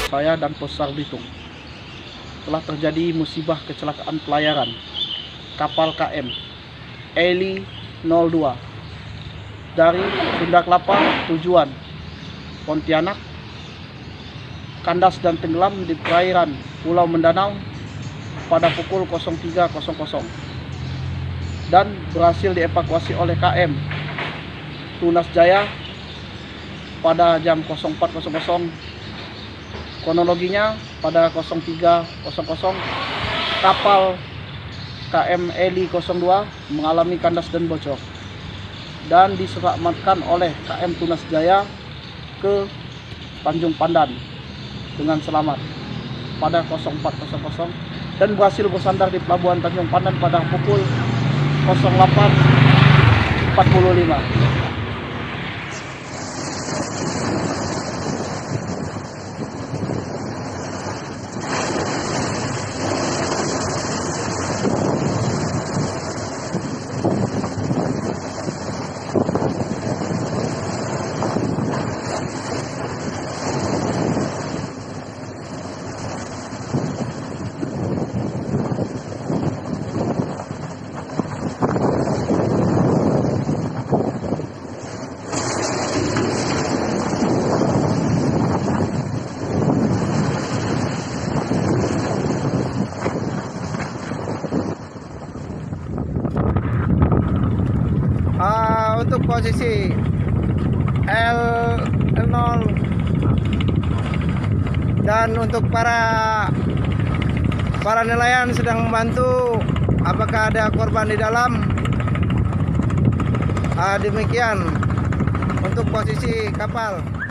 Saya dan Posar Bitung telah terjadi musibah kecelakaan pelayaran kapal KM Eli 02 dari Sunda Kelapa tujuan Pontianak, kandas dan tenggelam di perairan Pulau Mendanau pada pukul 03.00 dan berhasil dievakuasi oleh KM Tunas Jaya pada jam 04.00. Kronologinya pada 03.00 kapal KM Eli 02 mengalami kandas dan bocor dan diselamatkan oleh KM Tunas Jaya ke Tanjung Pandan dengan selamat pada 04.00 dan berhasil bersandar di pelabuhan Tanjung Pandan pada pukul 08.45. Untuk posisi L0 dan untuk para nelayan sedang membantu apakah ada korban di dalam. Demikian untuk posisi kapal.